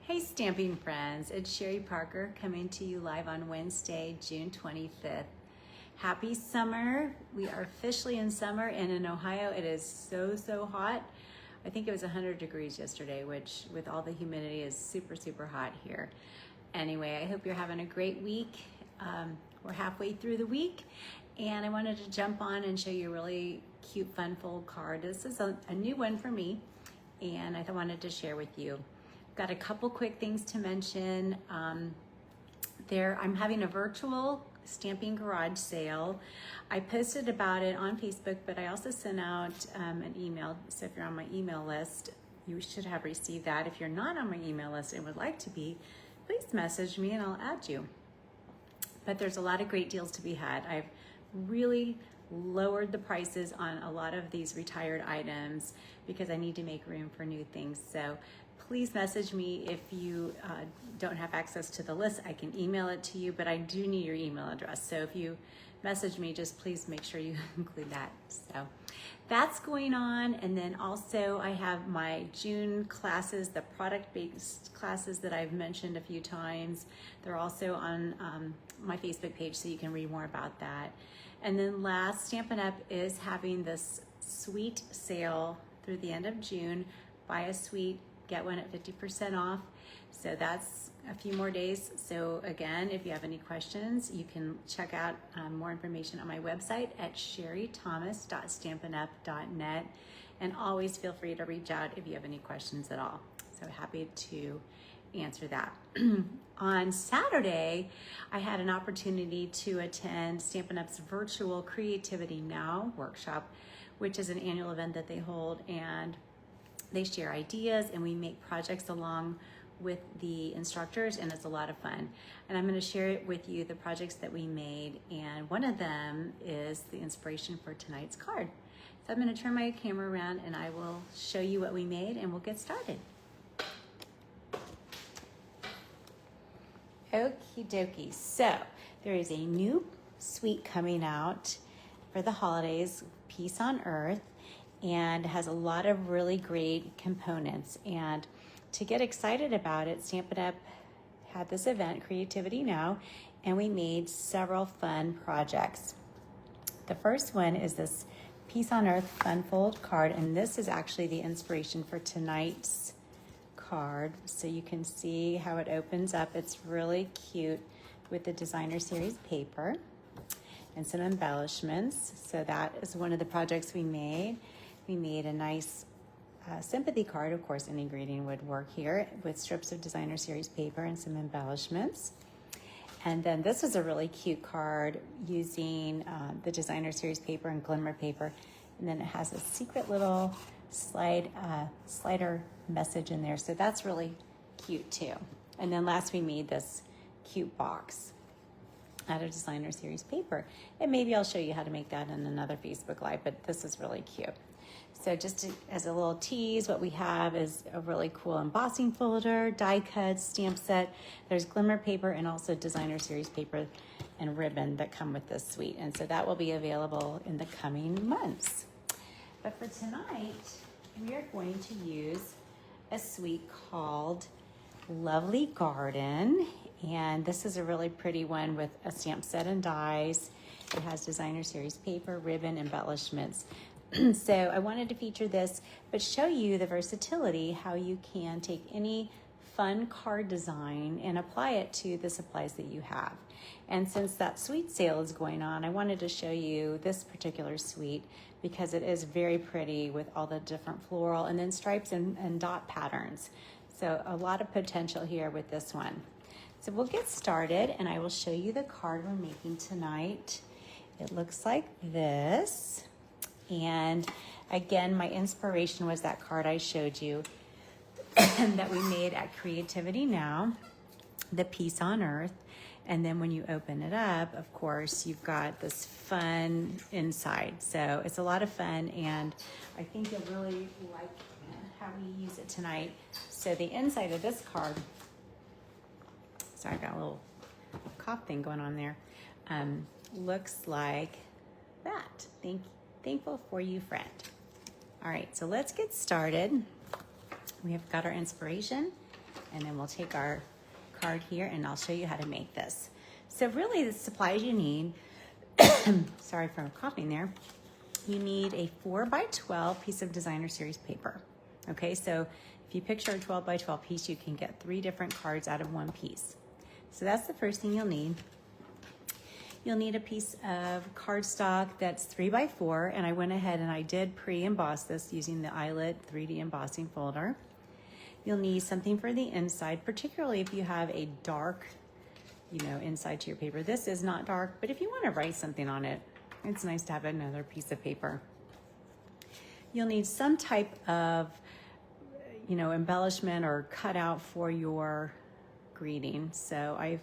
Hey stamping friends, it's Sherry Parker coming to you live on Wednesday, June 25th. Happy summer. We are officially in summer, and in Ohio it is so hot. I think it was 100 degrees yesterday, which with all the humidity is super hot here. Anyway, I hope you're having a great week. We're halfway through the week, and I wanted to jump on and show you a really cute fun fold card. This is a new one for me, and I wanted to share with you. Got a couple quick things to mention. I'm having a virtual stamping garage sale. I posted about it on Facebook, but I also sent out an email. So if you're on my email list, you should have received that. If you're not on my email list and would like to be, please message me and I'll add you. But there's a lot of great deals to be had. I've really lowered the prices on a lot of these retired items because I need to make room for new things. So please message me if you don't have access to the list. I can email it to you, but I do need your email address. So if you message me, just please make sure you include that. So that's going on. And then also I have my June classes, the product-based classes that I've mentioned a few times. They're also on my Facebook page, so you can read more about that. And then last, Stampin' Up! Is having this suite sale through the end of June. Buy a suite, get one at 50% off. So that's a few more days. So again, if you have any questions, you can check out more information on my website at sherrythomas.stampinup.net. And always feel free to reach out if you have any questions at all. So happy to answer that. On Saturday, I had an opportunity to attend Stampin' Up's virtual Creativity Now workshop, which is an annual event that they hold, and they share ideas and we make projects along with the instructors, and it's a lot of fun. And I'm going to share it with you, the projects that we made, and one of them is the inspiration for tonight's card. So I'm going to turn my camera around and I will show you what we made and we'll get started. Okie dokie. So there is a new suite coming out for the holidays, Peace on Earth, and has a lot of really great components. And to get excited about it, Stampin' Up! Had this event, Creativity Now, and we made several fun projects. The first one is this Peace on Earth Fun Fold card, and this is actually the inspiration for tonight's card. So you can see how it opens up. It's really cute with the designer series paper and some embellishments. So that is one of the projects we made. We made a nice sympathy card. Of course, any greeting would work here with strips of designer series paper and some embellishments. And then this was a really cute card using the designer series paper and glimmer paper. And then it has a secret little slider message in there. So that's really cute too. And then last we made this cute box out of designer series paper. And maybe I'll show you how to make that in another Facebook Live, but this is really cute. So just as a little tease, what we have is a really cool embossing folder, die cuts, stamp set. There's glimmer paper and also designer series paper and ribbon that come with this suite. And so that will be available in the coming months. But for tonight, we are going to use a suite called Lovely Garden. And this is a really pretty one with a stamp set and dies. It has designer series paper, ribbon, embellishments. So I wanted to feature this, but show you the versatility, how you can take any fun card design and apply it to the supplies that you have. And since that suite sale is going on, I wanted to show you this particular suite because it is very pretty with all the different floral and then stripes and dot patterns. So a lot of potential here with this one. So we'll get started and I will show you the card we're making tonight. It looks like this. And again, my inspiration was that card I showed you that we made at Creativity Now, the Peace on Earth. And then when you open it up, of course, you've got this fun inside. So it's a lot of fun, and I think you'll really like how we use it tonight. So the inside of this card, sorry, I got a little cough thing going on there, looks like that. Thankful for you, friend. All right, so let's get started. We have got our inspiration and then we'll take our card here and I'll show you how to make this. So really the supplies you need, sorry for coughing there, you need a 4x12 piece of designer series paper. Okay, so if you picture a 12 by 12 piece, you can get 3 different cards out of one piece. So that's the first thing you'll need. You'll need a piece of cardstock that's 3 by 4, and I went ahead and I did pre-emboss this using the Eyelet 3D embossing folder. You'll need something for the inside, particularly if you have a dark, inside to your paper. This is not dark, but if you want to write something on it, it's nice to have another piece of paper. You'll need some type of, embellishment or cutout for your greeting. So I've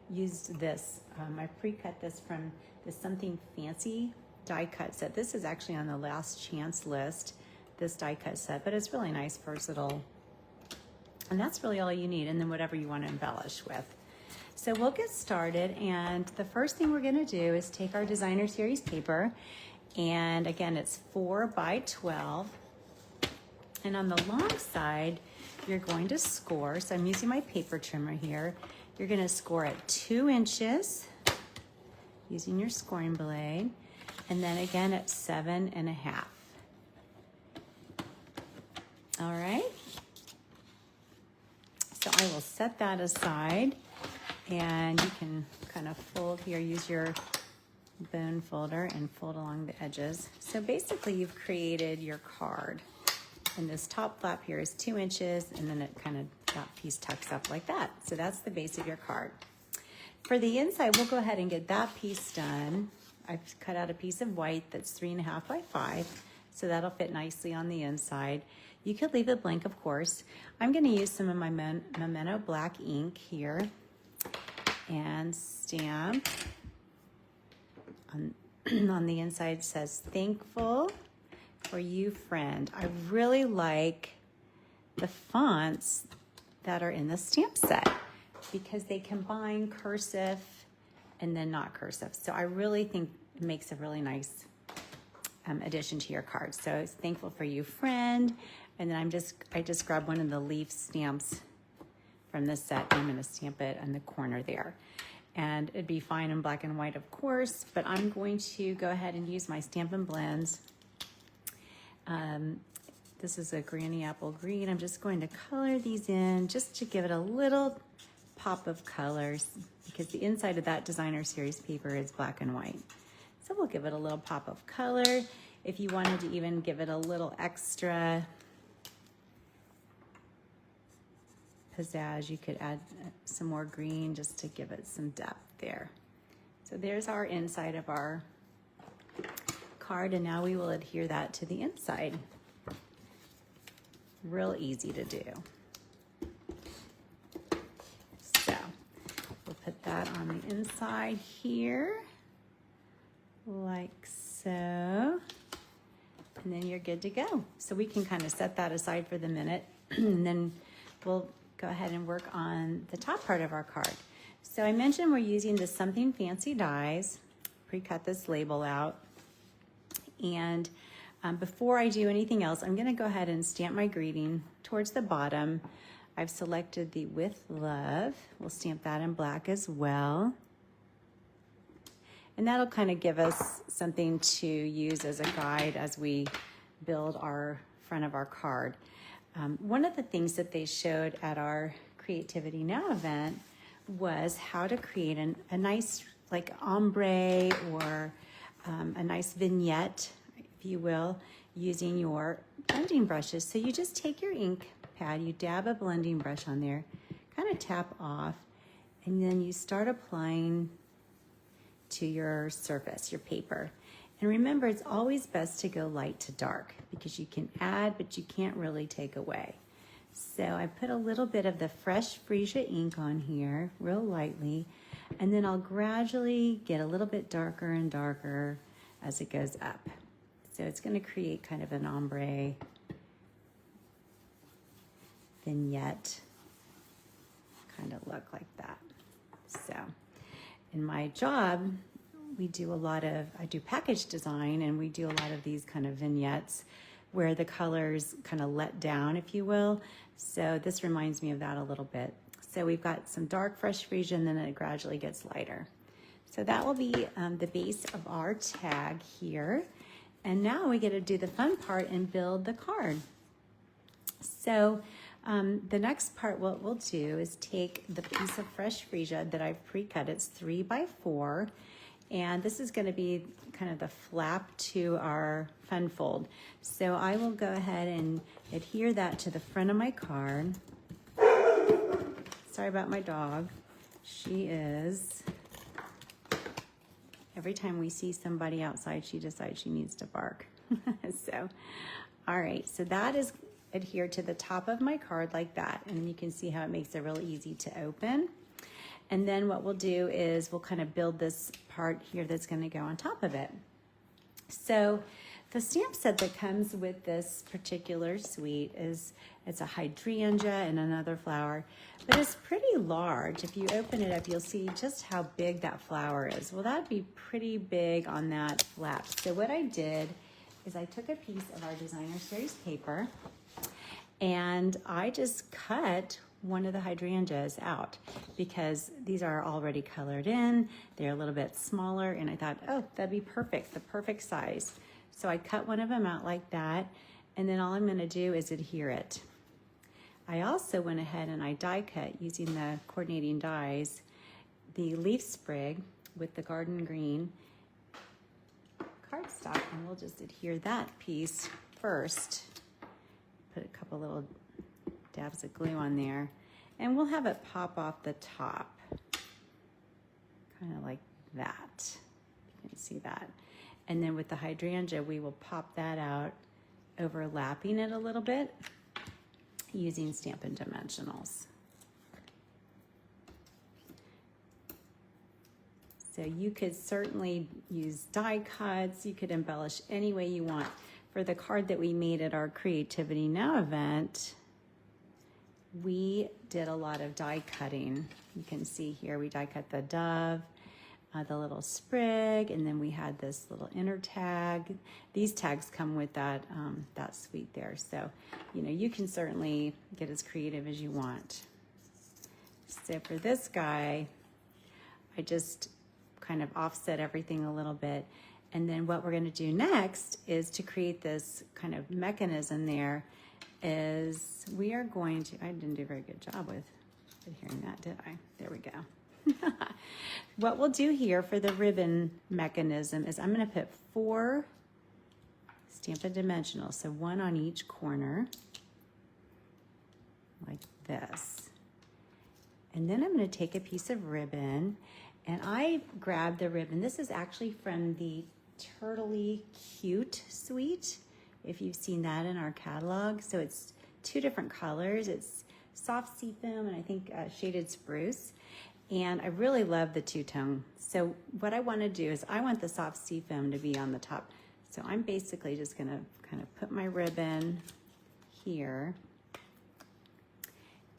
used this. I pre-cut this from the Something Fancy die cut set. This is actually on the last chance list, this die cut set, but it's really nice, versatile. And that's really all you need, and then whatever you want to embellish with. So we'll get started, and the first thing we're going to do is take our designer series paper, and again, it's 4 by 12. And on the long side, you're going to score. So I'm using my paper trimmer here. You're going to score at 2 inches using your scoring blade, and then again at 7.5. All right. So I will set that aside, and you can kind of fold here, use your bone folder and fold along the edges. So basically you've created your card, and this top flap here is 2 inches, and then it kind of, that piece tucks up like that. So that's the base of your card. For the inside, we'll go ahead and get that piece done. I've cut out a piece of white that's 3.5 by 5, so that'll fit nicely on the inside. You could leave it blank, of course. I'm going to use some of my Memento black ink here and stamp. On the inside it says, "Thankful for you, friend." I really like the fonts that are in the stamp set because they combine cursive and then not cursive. So I really think it makes a really nice addition to your card. So it's "Thankful for you, friend." And then I just grabbed one of the leaf stamps from this set. I'm going to stamp it on the corner there. And it'd be fine in black and white, of course, but I'm going to go ahead and use my Stampin' Blends. This is a Granny Apple Green. I'm just going to color these in just to give it a little pop of colors because the inside of that designer series paper is black and white. So we'll give it a little pop of color. If you wanted to even give it a little extra pizzazz, you could add some more green just to give it some depth there. So there's our inside of our card, and now we will adhere that to the inside. Real easy to do. So we'll put that on the inside here, like so, and then you're good to go. So we can kind of set that aside for the minute, and then we'll go ahead and work on the top part of our card. So I mentioned we're using the Something Fancy dies. Pre-cut this label out. And before I do anything else, I'm gonna go ahead and stamp my greeting towards the bottom. I've selected the With Love. We'll stamp that in black as well. And that'll kind of give us something to use as a guide as we build our front of our card. One of the things that they showed at our Creativity Now event was how to create a nice like ombre or a nice vignette, if you will, using your blending brushes. So you just take your ink pad, you dab a blending brush on there, kind of tap off, and then you start applying to your surface, your paper. And remember, it's always best to go light to dark because you can add, but you can't really take away. So I put a little bit of the fresh Freesia ink on here, real lightly, and then I'll gradually get a little bit darker and darker as it goes up. So it's going to create kind of an ombre vignette kind of look like that. So in my job, I do package design, and we do a lot of these kind of vignettes where the colors kind of let down, if you will. So this reminds me of that a little bit. So we've got some dark fresh freesia, and then it gradually gets lighter. So that will be the base of our tag here. And now we get to do the fun part and build the card. So the next part, what we'll do is take the piece of fresh freesia that I've pre-cut. It's 3 by 4. And this is going to be kind of the flap to our fun fold. So I will go ahead and adhere that to the front of my card. Sorry about my dog. She is, every time we see somebody outside, she decides she needs to bark. So, all right, so that is adhered to the top of my card like that. And you can see how it makes it real easy to open. And then what we'll do is we'll kind of build this part here that's going to go on top of it. So the stamp set that comes with this particular suite is, it's a hydrangea and another flower, but it's pretty large. If you open it up, you'll see just how big that flower is. Well, that'd be pretty big on that flap. So what I did is I took a piece of our designer series paper and I just cut one of the hydrangeas out because these are already colored in. They're a little bit smaller, and I thought, oh, that'd be perfect, the perfect size. So I cut one of them out like that, and then all I'm gonna do is adhere it. I also went ahead and I die cut using the coordinating dies, the leaf sprig with the garden green cardstock, and we'll just adhere that piece first. Put a couple little dabs of glue on there, and we'll have it pop off the top, kind of like that. You can see that. And then with the hydrangea, we will pop that out, overlapping it a little bit using Stampin' Dimensionals. So you could certainly use die cuts, you could embellish any way you want. For the card that we made at our Creativity Now event, we did a lot of die cutting. You can see here we die cut the dove, the little sprig, and then we had this little inner tag. These tags come with that, that suite there. So, you know, you can certainly get as creative as you want. So for this guy, I just kind of offset everything a little bit. And then what we're gonna do next is to create this kind of mechanism there is we are going to, I didn't do a very good job with adhering that, did I? There we go. What we'll do here for the ribbon mechanism is I'm going to put 4 Stampin' Dimensionals, so 1 on each corner, like this. And then I'm going to take a piece of ribbon, and I grabbed the ribbon. This is actually from the Turtley Cute suite, if you've seen that in our catalog. So it's 2 different colors. It's soft seafoam and I think shaded spruce. And I really love the two-tone. So what I want to do is I want the soft seafoam to be on the top. So I'm basically just going to kind of put my ribbon here,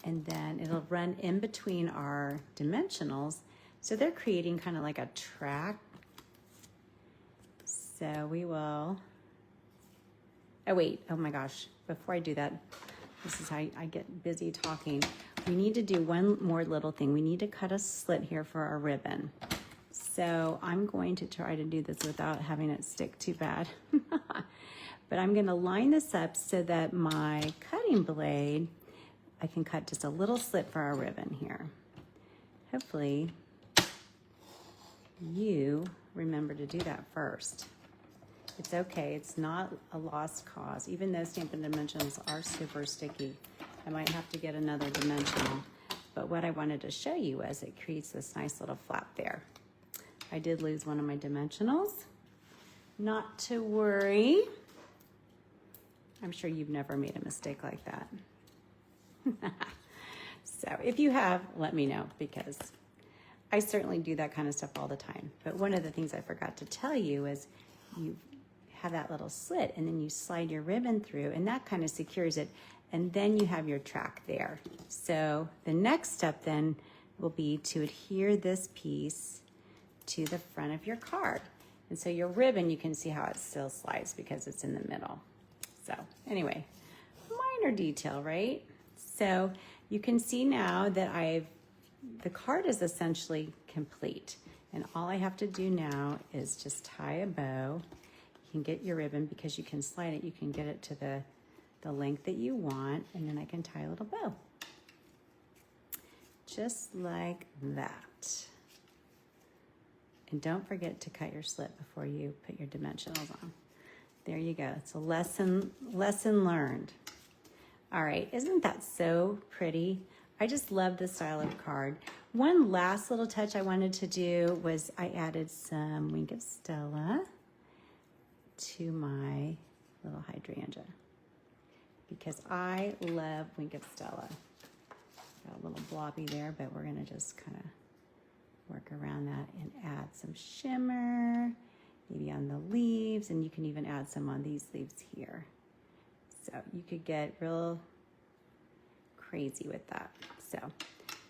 and then it'll run in between our dimensionals. So they're creating kind of like a track. So we will, oh wait, oh my gosh, before I do that, this is how I get busy talking. We need to do one more little thing. We need to cut a slit here for our ribbon. So I'm going to try to do this without having it stick too bad. But I'm gonna line this up so that my cutting blade, I can cut just a little slit for our ribbon here. Hopefully you remember to do that first. It's okay, it's not a lost cause. Even though Stampin' Dimensionals are super sticky, I might have to get another dimensional. But what I wanted to show you was it creates this nice little flap there. I did lose one of my dimensionals. Not to worry. I'm sure you've never made a mistake like that. So if you have, let me know, because I certainly do that kind of stuff all the time. But one of the things I forgot to tell you is you have that little slit and then you slide your ribbon through and that kind of secures it, and then you have your track there. So the next step then will be to adhere this piece to the front of your card. And so your ribbon, you can see how it still slides because it's in the middle. So anyway, minor detail, right? So you can see now that the card is essentially complete. And all I have to do now is just tie a bow. You can get your ribbon, because you can slide it. You can get it to the length that you want, and then I can tie a little bow. Just like that. And don't forget to cut your slip before you put your dimensionals on. There you go. It's a lesson learned. All right, isn't that so pretty? I just love this style of card. One last little touch I wanted to do was I added some Wink of Stella to my little hydrangea, because I love Wink of Stella. Got a little blobby there, but we're gonna just kind of work around that and add some shimmer, maybe on the leaves, and you can even add some on these leaves here. So you could get real crazy with that. So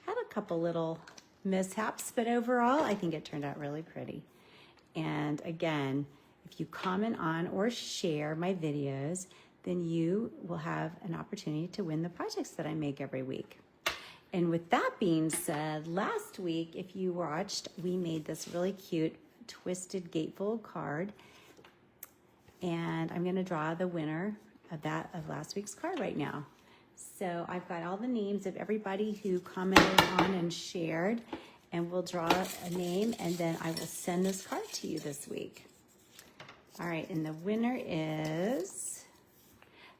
had a couple little mishaps, but overall I think it turned out really pretty. And again, if you comment on or share my videos, then you will have an opportunity to win the projects that I make every week. And with that being said, last week, if you watched, we made this really cute twisted gatefold card. And I'm gonna draw the winner of last week's card right now. So I've got all the names of everybody who commented on and shared, and we'll draw a name, and then I will send this card to you this week. All right, and the winner is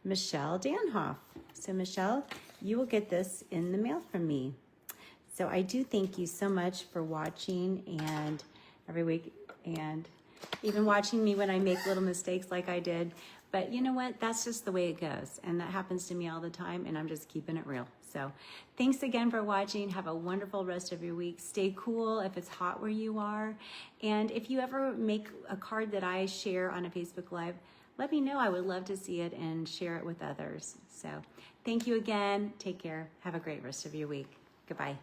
Michelle Danhoff. So Michelle, you will get this in the mail from me. So I do thank you so much for watching and every week, and even watching me when I make little mistakes like I did. But you know what? That's just the way it goes. And that happens to me all the time, and I'm just keeping it real. So thanks again for watching. Have a wonderful rest of your week. Stay cool if it's hot where you are. And if you ever make a card that I share on a Facebook Live, let me know. I would love to see it and share it with others. So thank you again. Take care. Have a great rest of your week. Goodbye.